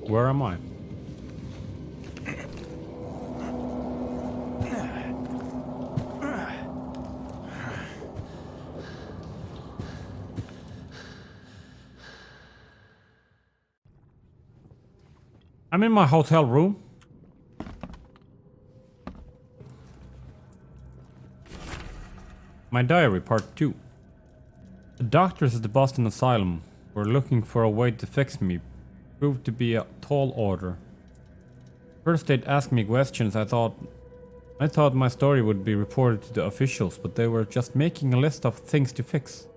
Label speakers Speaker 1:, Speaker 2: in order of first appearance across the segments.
Speaker 1: Where am I? I'm in my hotel room. My diary, part 2. The doctors at the Boston Asylum were looking for a way to fix me. Proved to be a tall order. First they'd ask me questions. I thought my story would be reported to the officials, but they were just making a list of things to fix.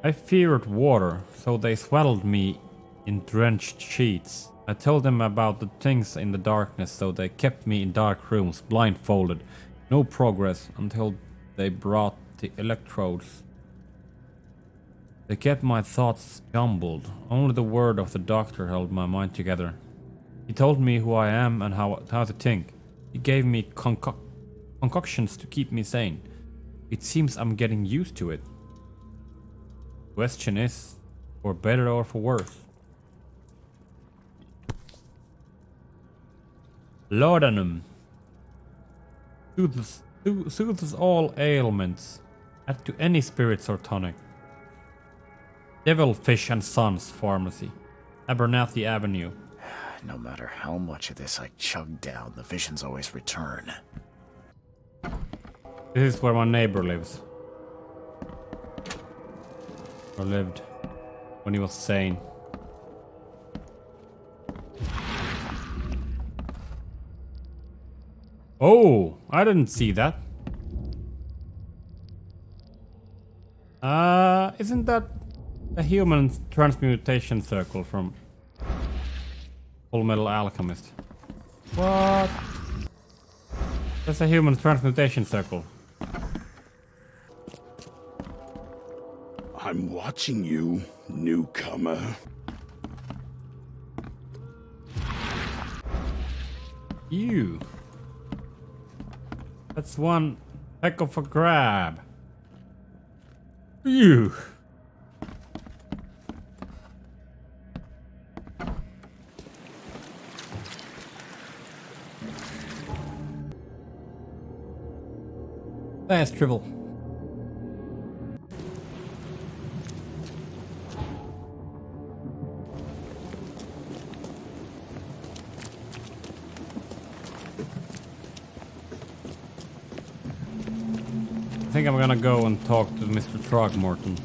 Speaker 1: I feared water, so they swaddled me in drenched sheets. I told them about the things in the darkness, so they kept me in dark rooms, blindfolded. No progress until they brought the electrodes. They kept my thoughts jumbled. Only the word of the doctor held my mind together. He told me who I am and how to think. He gave me concoctions to keep me sane. It seems I'm getting used to it. Question is, for better or for worse? Laudanum. Soothes all ailments. Add to any spirits or tonic. Devilfish and Sons Pharmacy. Abernathy Avenue.
Speaker 2: No matter how much of this I chug down, the visions always return.
Speaker 1: This is where my neighbor lives. Or lived. When he was sane. Oh, I didn't see that. Isn't that a human transmutation circle from Full Metal Alchemist? What? That's a human transmutation circle.
Speaker 3: I'm watching you, newcomer.
Speaker 1: Ew. That's one heck of a grab. Ew. Thanks, Triple. I think I'm gonna go and talk to Mr. Throgmorton.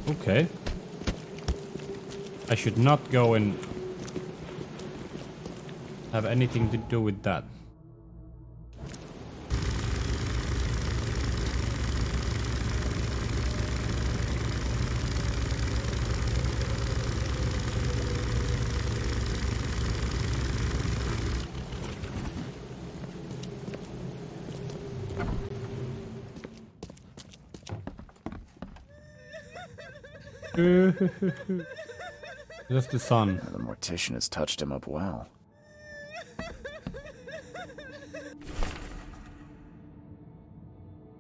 Speaker 1: Okay. I should not go and have anything to do with that. Just the sun.
Speaker 2: The mortician has touched him up well.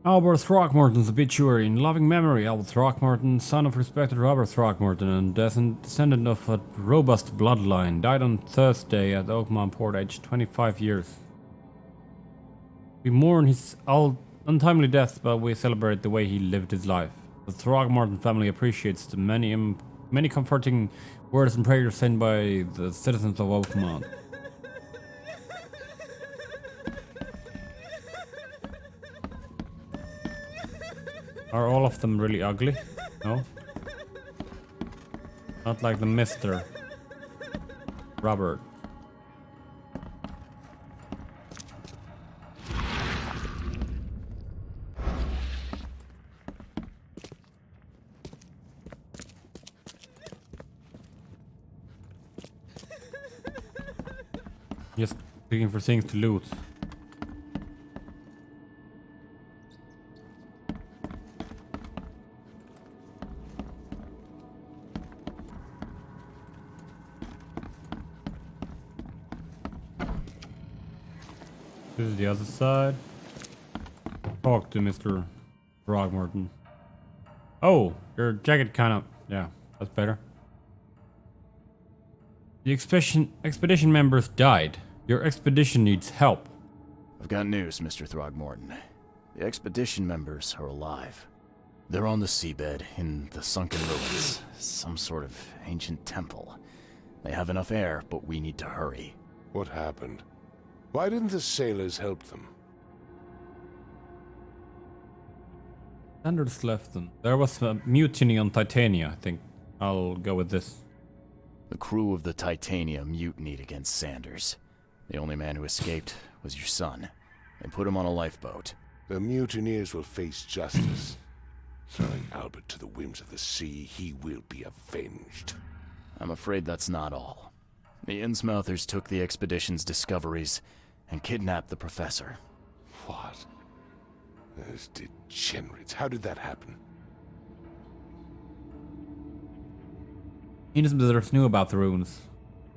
Speaker 1: Albert Throckmorton's obituary. In loving memory, Albert Throckmorton, son of respected Robert Throckmorton and descendant of a robust bloodline, died on Thursday at Oakmont Port, aged 25 years. We mourn his untimely death, but we celebrate the way he lived his life. The Throckmorton family appreciates the many comforting words and prayers sent by the citizens of Oakmont. Are all of them really ugly? No? Not like the Mr. Robert. Just looking for things to loot. This is the other side. Talk to Mr. Throgmorton. Oh, your jacket kind of... Yeah, that's better. The expedition members died. Your expedition needs help.
Speaker 2: I've got news, Mr. Throgmorton. The expedition members are alive. They're on the seabed in the sunken ruins. Some sort of ancient temple. They have enough air, but we need to hurry.
Speaker 4: What happened? Why didn't the sailors help them?
Speaker 1: Sanders left them. There was a mutiny on Titania, I think. I'll go with this.
Speaker 2: The crew of the Titania mutinied against Sanders. The only man who escaped was your son. They put him on a lifeboat.
Speaker 4: The mutineers will face justice. Throwing Albert to the whims of the sea, he will be avenged.
Speaker 2: I'm afraid that's not all. The Innsmouthers took the expedition's discoveries and kidnapped the professor.
Speaker 4: What? Those degenerates. How did that happen?
Speaker 1: Innsmouthers knew about the ruins.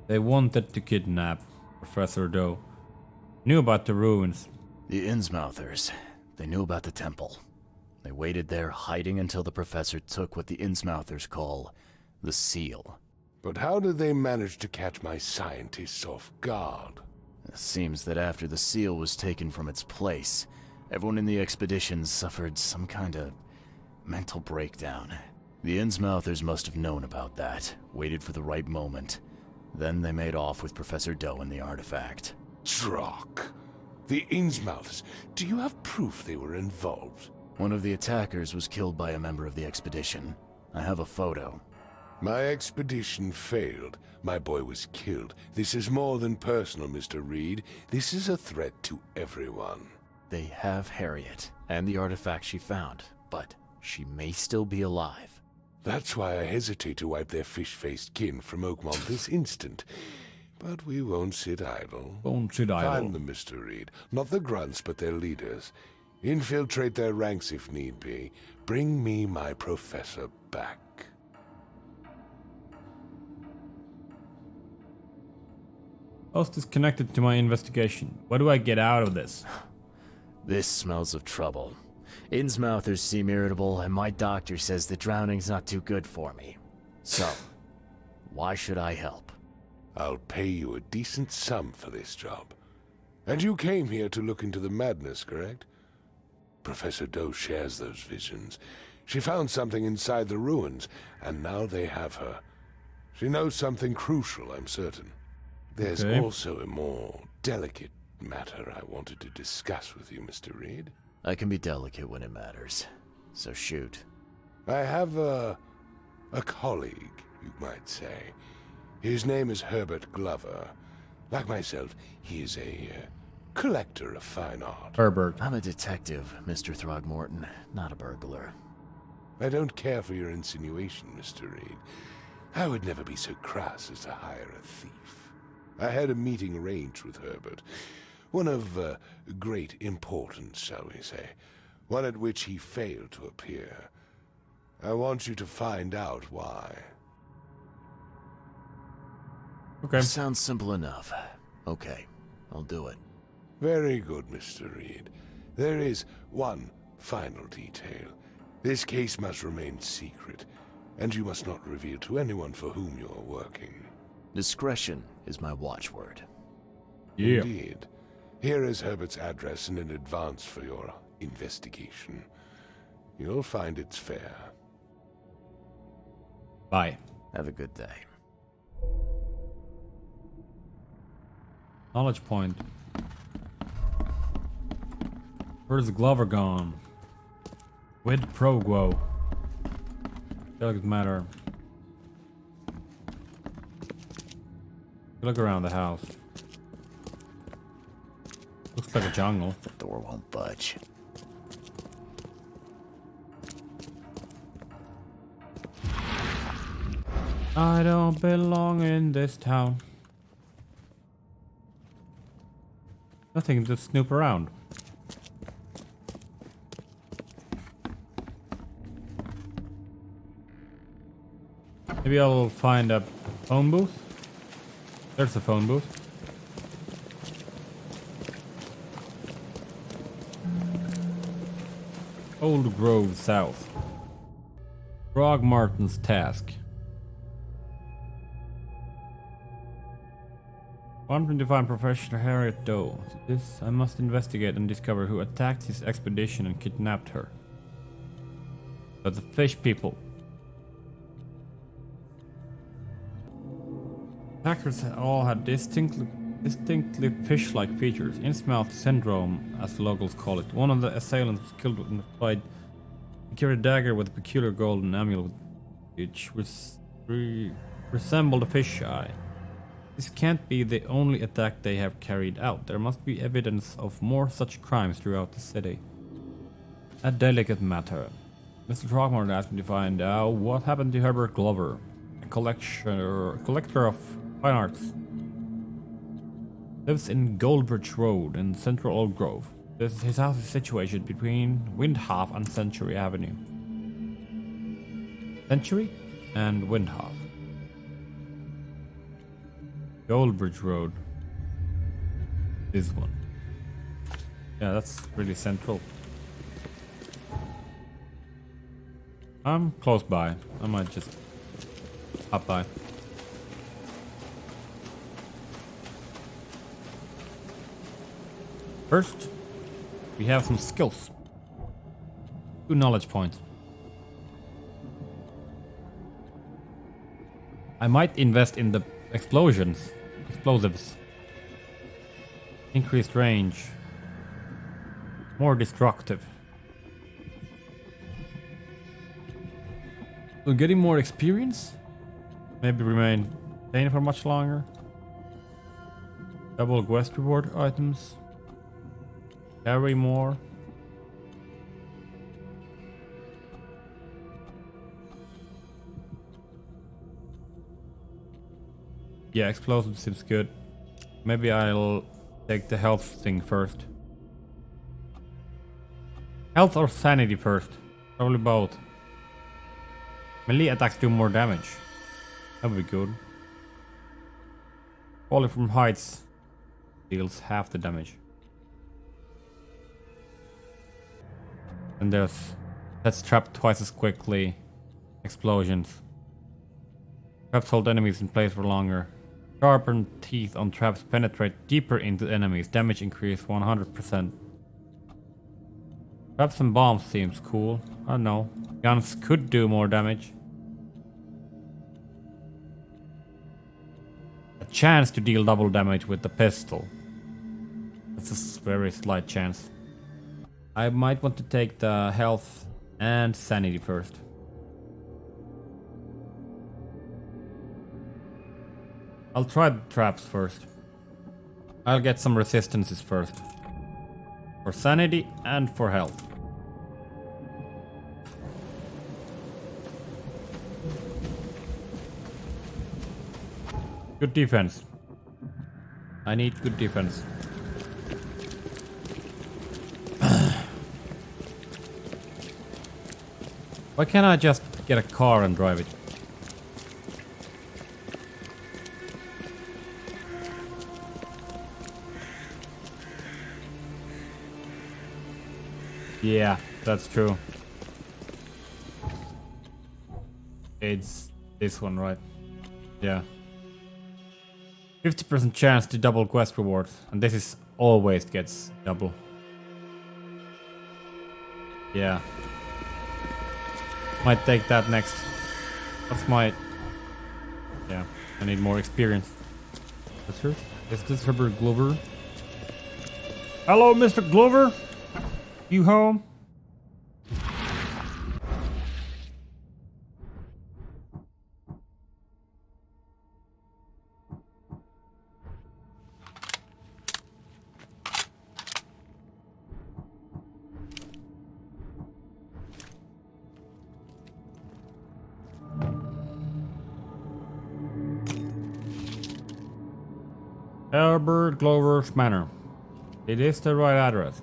Speaker 1: They wanted to kidnap Professor Doe. Knew about the ruins.
Speaker 2: The Innsmouthers. They knew about the temple. They waited there, hiding until the professor took what the Innsmouthers call the seal.
Speaker 4: But how did they manage to catch my scientists off guard?
Speaker 2: It seems that after the seal was taken from its place, everyone in the expedition suffered some kind of mental breakdown. The Innsmouthers must have known about that, waited for the right moment. Then they made off with Professor Doe and the artifact.
Speaker 4: Drock. The Innsmouthers. Do you have proof they were involved?
Speaker 2: One of the attackers was killed by a member of the expedition. I have a photo.
Speaker 4: My expedition failed. My boy was killed. This is more than personal, Mr. Reed. This is a threat to everyone.
Speaker 2: They have Harriet and the artifact she found, but she may still be alive.
Speaker 4: That's why I hesitate to wipe their fish-faced kin from Oakmont this instant. But we won't sit idle.
Speaker 1: Won't sit idle.
Speaker 4: Find them, Mr. Reed. Not the grunts, but their leaders. Infiltrate their ranks if need be. Bring me my professor back.
Speaker 1: How's this connected to my investigation? What do I get out of this?
Speaker 2: This smells of trouble. Innsmouthers seem irritable, and my doctor says the drowning's not too good for me. So, why should I help?
Speaker 4: I'll pay you a decent sum for this job. And you came here to look into the madness, correct? Professor Doe shares those visions. She found something inside the ruins, and now they have her. She knows something crucial, I'm certain. There's
Speaker 1: Okay.
Speaker 4: also a more delicate matter I wanted to discuss with you, Mr. Reed.
Speaker 2: I can be delicate when it matters. So shoot.
Speaker 4: I have a colleague, you might say. His name is Herbert Glover. Like myself, he is a collector of fine art.
Speaker 1: Herbert.
Speaker 2: I'm a detective, Mr. Throgmorton, not a burglar.
Speaker 4: I don't care for your insinuation, Mr. Reed. I would never be so crass as to hire a thief. I had a meeting arranged with Herbert. One of great importance, shall we say. One at which he failed to appear. I want you to find out why.
Speaker 1: Okay.
Speaker 2: Sounds simple enough. Okay, I'll do it.
Speaker 4: Very good, Mr. Reed. There is one final detail. This case must remain secret, and you must not reveal to anyone for whom you are working.
Speaker 2: Discretion is my watchword.
Speaker 1: Yeah.
Speaker 4: Indeed. Here is Herbert's address and in advance for your investigation. You'll find it's fair.
Speaker 1: Bye.
Speaker 2: Have a good day.
Speaker 1: Knowledge point. Where's Glover gone? With Proguo. Doesn't matter. Look around the house. Looks like a jungle.
Speaker 2: The door won't budge.
Speaker 1: I don't belong in this town. Nothing to snoop around. Maybe I'll find a phone booth. There's a phone booth. Old Grove South. Throgmorton's task. 125 Professor Harriet Doe. This I must investigate and discover who attacked his expedition and kidnapped her. But the fish people. Attackers all had distinctly fish-like features. Innsmouth syndrome, as locals call it. One of the assailants was killed in the fight. He carried a dagger with a peculiar golden amulet, which resembled a fish eye. This can't be the only attack they have carried out. There must be evidence of more such crimes throughout the city. A delicate matter. Mr. Throgmorton asked me to find out what happened to Herbert Glover, a collector of fine arts. Lives in Goldbridge Road in central Old Grove. His house is situated between Windhalf and Century Avenue. Century and Windhalf. Goldbridge Road. This one. Yeah, that's really central. I'm close by. I might just hop by. First, we have some skills. 2 knowledge points. I might invest in the explosives. Increased range. More destructive. We're getting more experience. Maybe remain staying for much longer. Double quest reward items. Carry more. Yeah, explosive seems good. Maybe I'll take the health thing first. Health or sanity first? Probably both. Melee attacks do more damage. That would be good. Falling from heights deals half the damage. And that's trapped twice as quickly. Explosions. Traps hold enemies in place for longer. Sharpened teeth on traps penetrate deeper into enemies. Damage increase 100%. Traps and bombs seems cool. I don't know. Guns could do more damage. A chance to deal double damage with the pistol. That's a very slight chance. I might want to take the health and sanity first. I'll try the traps first. I'll get some resistances first. For sanity and for health. Good defense. I need good defense. Why can't I just get a car and drive it? Yeah, that's true. It's this one, right? Yeah. 50% chance to double quest rewards, and this is always gets double. Yeah. Might take that next. That's my... Yeah, I need more experience. Is this Herbert Glover? Hello, Mr. Glover? You home? Herbert Glover's Manor. It is the right address.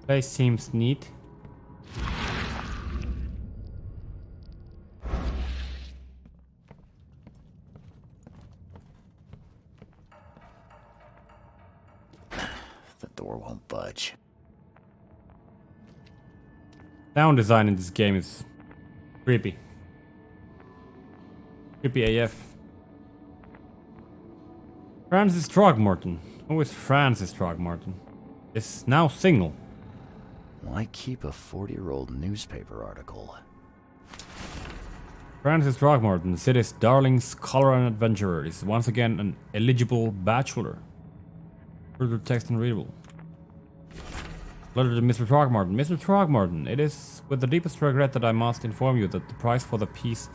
Speaker 1: Place seems neat.
Speaker 2: The door won't budge.
Speaker 1: Sound design in this game is creepy. Creepy AF. Francis Throgmorton. Who is Francis Throgmorton? Is now single.
Speaker 2: Why keep a 40-year-old newspaper article?
Speaker 1: Francis Throgmorton, the city's darling scholar and adventurer, is once again an eligible bachelor. Further text and readable. Letter to Mr. Throgmorton. Mr. Throgmorton, it is with the deepest regret that I must inform you that the price for the piece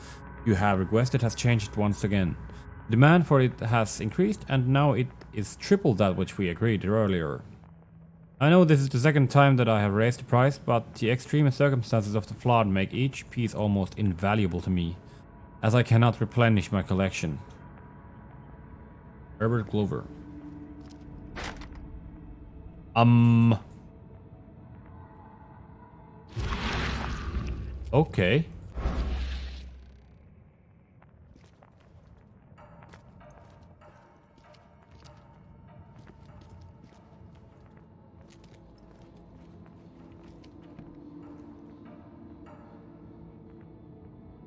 Speaker 1: you have requested has changed once again. Demand for it has increased, and now it is triple that which we agreed earlier. I know this is the second time that I have raised the price, but the extreme circumstances of the flood make each piece almost invaluable to me, as I cannot replenish my collection. Herbert Glover. Okay.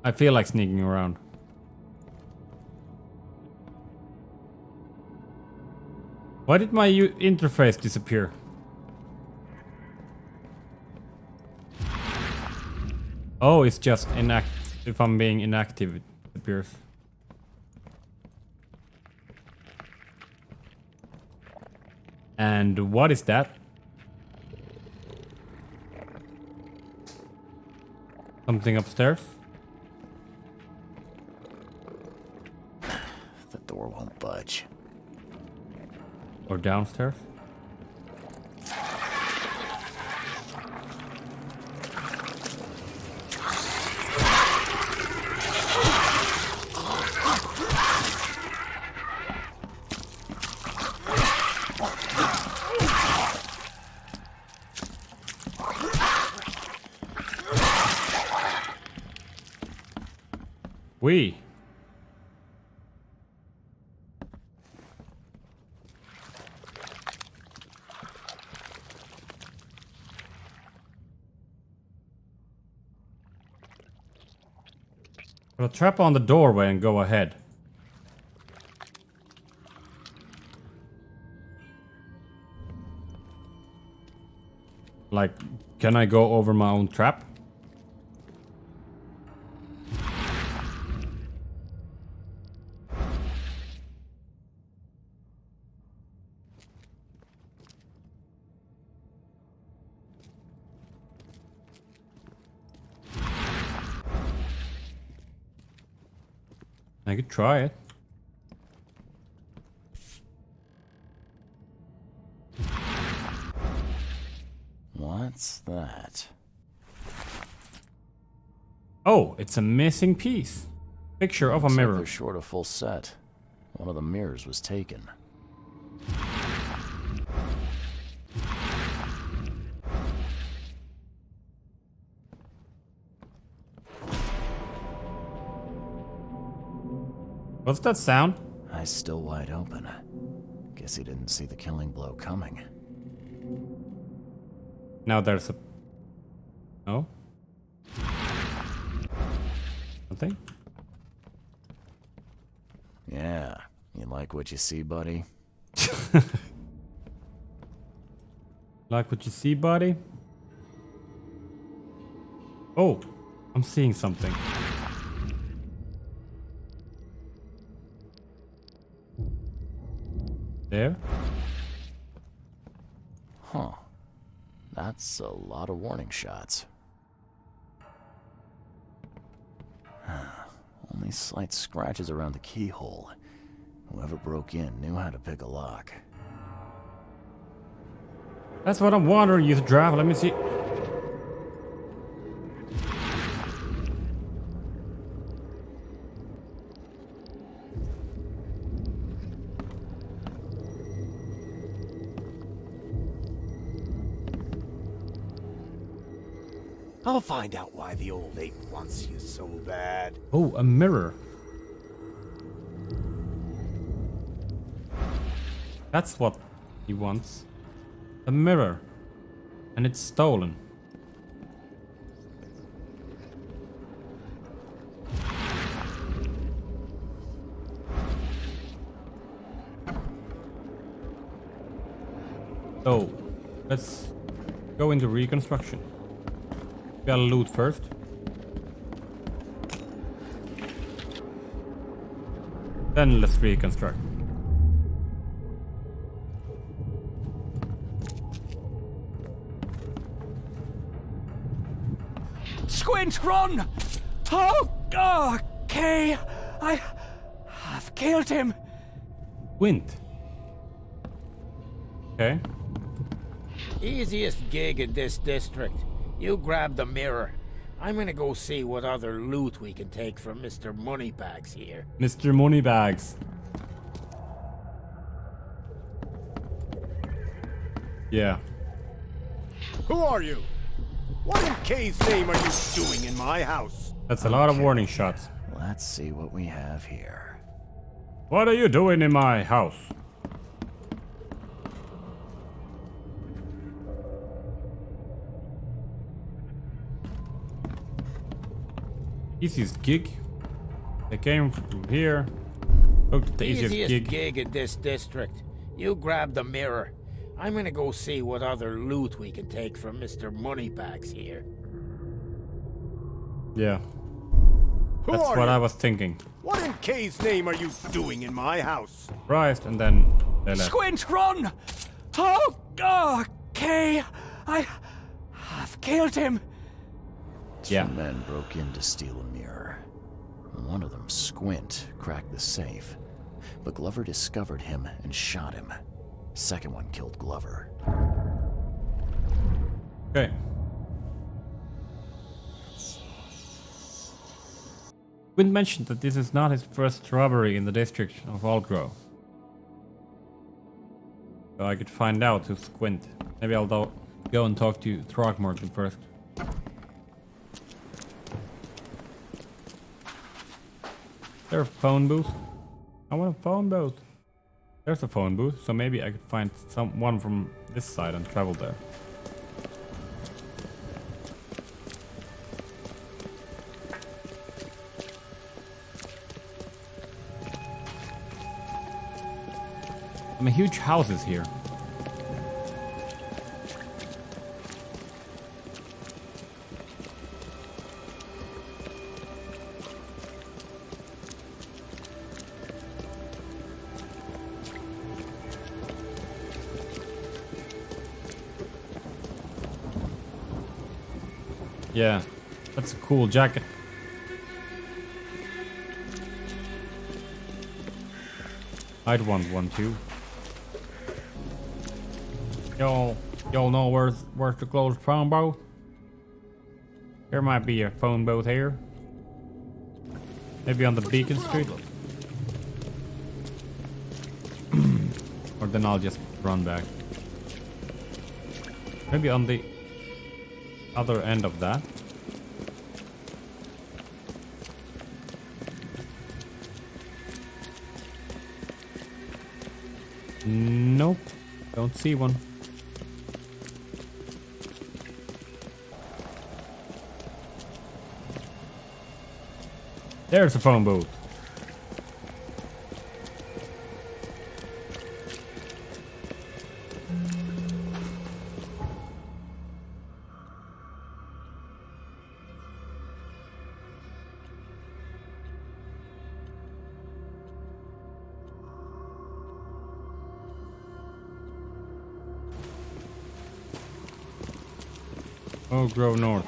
Speaker 1: I feel like sneaking around. Why did my interface disappear? Oh, it's just inactive. If I'm being inactive, it appears. And what is that? Something upstairs?
Speaker 2: The door won't budge.
Speaker 1: Or downstairs? We. Put a trap on the doorway and go ahead. Like, can I go over my own trap? I could try it.
Speaker 2: What's that?
Speaker 1: Oh, it's a missing piece. Picture of a
Speaker 2: Looks like
Speaker 1: mirror.
Speaker 2: they're short a full set. One of the mirrors was taken.
Speaker 1: What's that sound?
Speaker 2: Eyes still wide open. Guess he didn't see the killing blow coming.
Speaker 1: Now there's a... No? Nothing?
Speaker 2: Yeah, you like what you see, buddy?
Speaker 1: Like what you see, buddy? Oh, I'm seeing something. There?
Speaker 2: Huh. That's a lot of warning shots. Only slight scratches around the keyhole. Whoever broke in knew how to pick a lock.
Speaker 1: That's what I'm wondering, you drive. Let me see.
Speaker 5: I'll find out why the old ape wants you so bad.
Speaker 1: Oh, a mirror. That's what he wants. A mirror. And it's stolen. So, let's go into reconstruction. Gotta loot first. Then let's reconstruct.
Speaker 5: Squint, run! Oh, okay. I've killed him.
Speaker 1: Wind. Okay.
Speaker 6: Easiest gig in this district. You grab the mirror. I'm gonna go see what other loot we can take from Mr. Moneybags here.
Speaker 1: Mr. Moneybags. Yeah.
Speaker 5: Who are you? What in K's name are you doing in my house?
Speaker 1: That's a lot of warning shots.
Speaker 2: Let's see what we have here.
Speaker 1: What are you doing in my house? Easiest gig. They came from here. Looked at the easiest gig.
Speaker 6: In this district. You grab the mirror. I'm gonna go see what other loot we can take from Mr. Moneybags here.
Speaker 1: Yeah.
Speaker 5: Who
Speaker 1: That's
Speaker 5: are
Speaker 1: what
Speaker 5: you?
Speaker 1: I was thinking.
Speaker 5: What in K's name are you doing in my house?
Speaker 1: Right, and then they left.
Speaker 5: Squint, run! Oh, okay. I've killed him.
Speaker 1: Yeah.
Speaker 2: Two men broke in to steal a mirror. One of them, Squint, cracked the safe. But Glover discovered him and shot him. Second one killed Glover.
Speaker 1: Okay. Quinn mentioned that this is not his first robbery in the district of Aldgrove. So I could find out who's Squint. Maybe I'll go and talk to Throgmorton first. Is there a phone booth? I want a phone booth. There's a phone booth, so maybe I could find someone from this side and travel there. I mean, huge houses here. Yeah, that's a cool jacket. I'd want one too. Y'all know where's the closest phone booth? There might be a phone booth here. Maybe on the Beacon Street. Or then I'll just run back. Maybe on the other end of that. Nope, don't see one. There's a phone booth. Oak Grove North.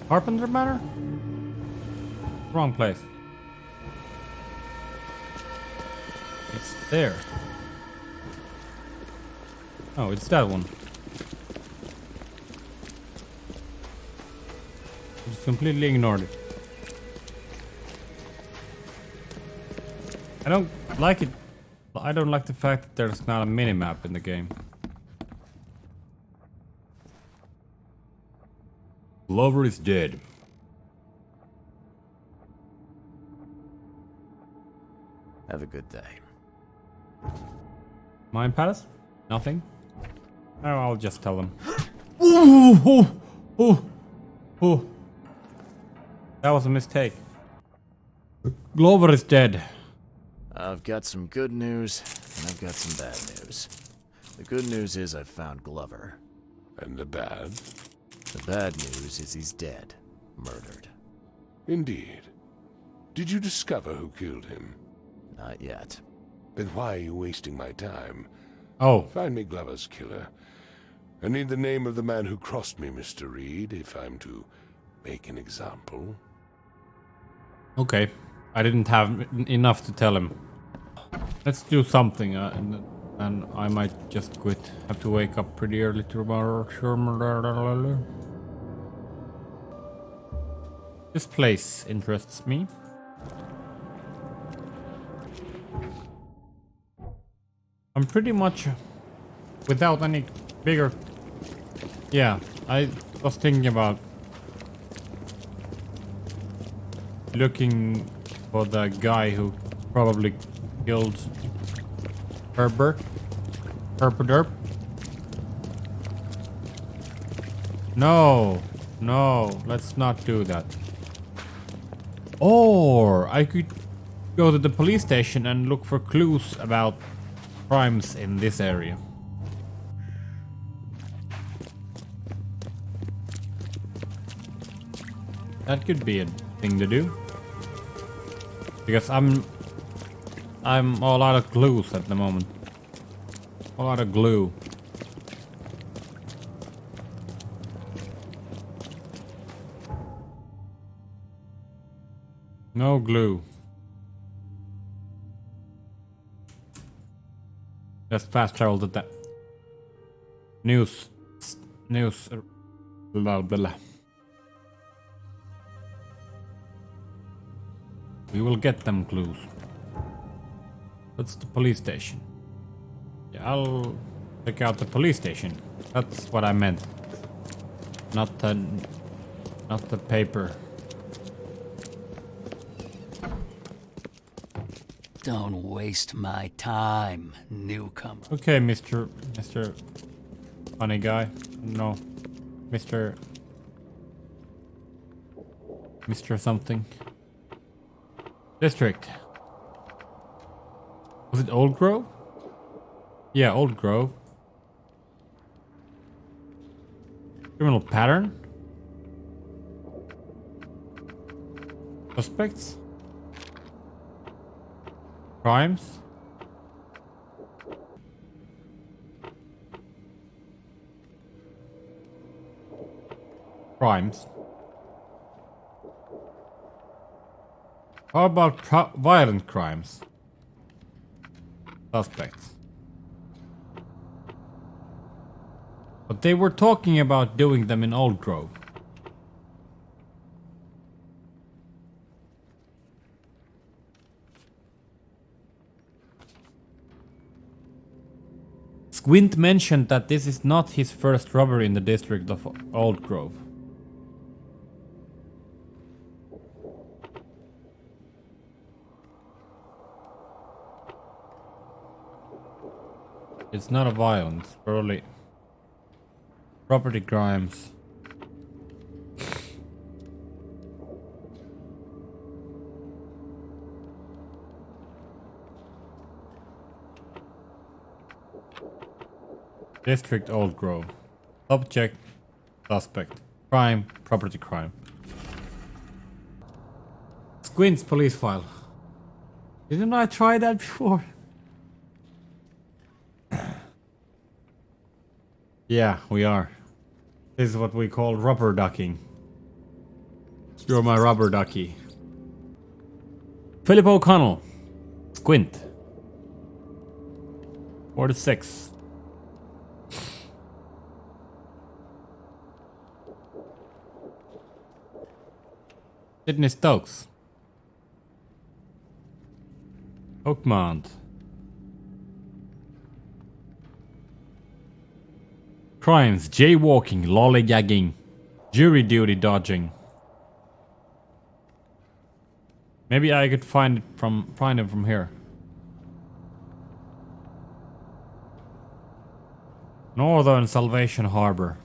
Speaker 1: Carpenter Manor? Wrong place. It's there. Oh, it's that one. Just completely ignored it. I don't like it. I don't like the fact that there's not a minimap in the game. Glover is dead.
Speaker 2: Have a good day.
Speaker 1: Mind Palace? Nothing? Oh, I'll just tell them. Ooh, oh, oh, oh. That was a mistake. Glover is dead.
Speaker 2: I've got some good news, and I've got some bad news. The good news is I've found Glover.
Speaker 4: And the bad?
Speaker 2: The bad news is he's dead. Murdered.
Speaker 4: Indeed. Did you discover who killed him?
Speaker 2: Not yet.
Speaker 4: Then why are you wasting my time?
Speaker 1: Oh,
Speaker 4: Find me Glover's killer. I need the name of the man who crossed me, Mr. Reed, if I'm to make an example.
Speaker 1: okay. I didn't have enough to tell him. Let's do something, and I might just quit. Have to wake up pretty early tomorrow. This place interests me. I'm pretty much without any bigger... Yeah, I was thinking about looking for the guy who probably killed Herbert. Herperderp. No, no, let's not do that. Or I could go to the police station and look for clues about crimes in this area. That could be a thing to do. Because I'm all out of clues at the moment. All out of glue. No glue. Just fast travel to that. News. Blah blah. We will get them clues. That's the police station. Yeah, I'll check out the police station. That's what I meant. Not the paper.
Speaker 7: Don't waste my time, newcomer.
Speaker 1: Okay, Mr. Funny guy. No. Mr. something. District. Was it Old Grove? Yeah, Old Grove. Criminal pattern? Suspects? Crimes? Crimes. How about violent crimes? Suspects. But they were talking about doing them in Old Grove. Squint mentioned that this is not his first robbery in the district of Old Grove. It's not a violence, probably property crimes. District Old Grove. Subject, suspect. Crime, property crime. Squint's police file. Didn't I try that before? Yeah, we are. This is what we call rubber ducking. You're my rubber ducky. Philip O'Connell. Squint. 46. Sydney Stokes. Oakmont. Crimes, jaywalking, lollygagging, jury duty dodging. Maybe I could find him from here. Northern Salvation Harbor.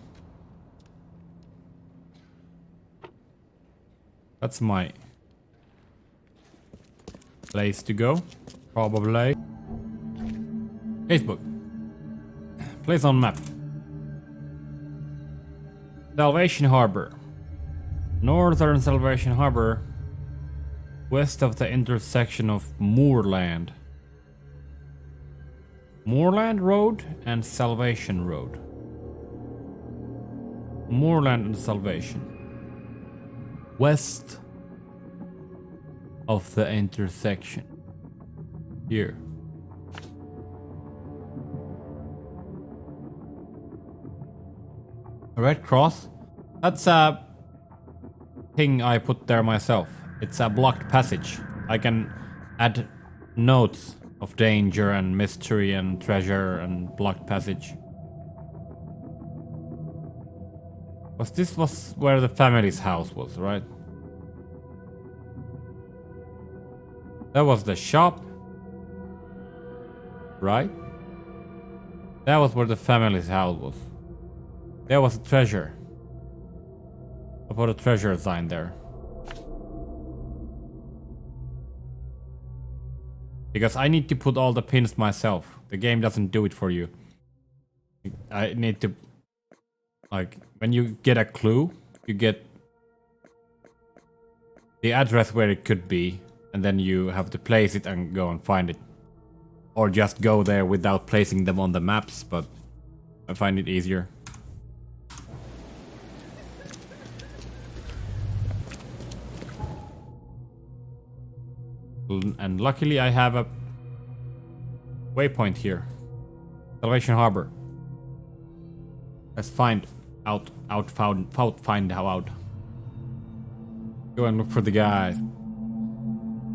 Speaker 1: That's my place to go. Probably. Facebook. Place on map. Salvation Harbor. Northern Salvation Harbor. West of the intersection of Moorland. Moorland Road and Salvation Road. Moorland and Salvation. West of the intersection. Here. A red cross? That's a thing I put there myself. It's a blocked passage. I can add notes of danger and mystery and treasure and blocked passage. This was where the family's house was, right? That was the shop. Right? That was where the family's house was. There was a treasure. I put a treasure sign there. Because I need to put all the pins myself. The game doesn't do it for you. I need to... Like, when you get a clue, you get the address where it could be, and then you have to place it and go and find it. Or just go there without placing them on the maps, but I find it easier. And luckily I have a waypoint here. Salvation Harbor. Let's find out. Go and look for the guys.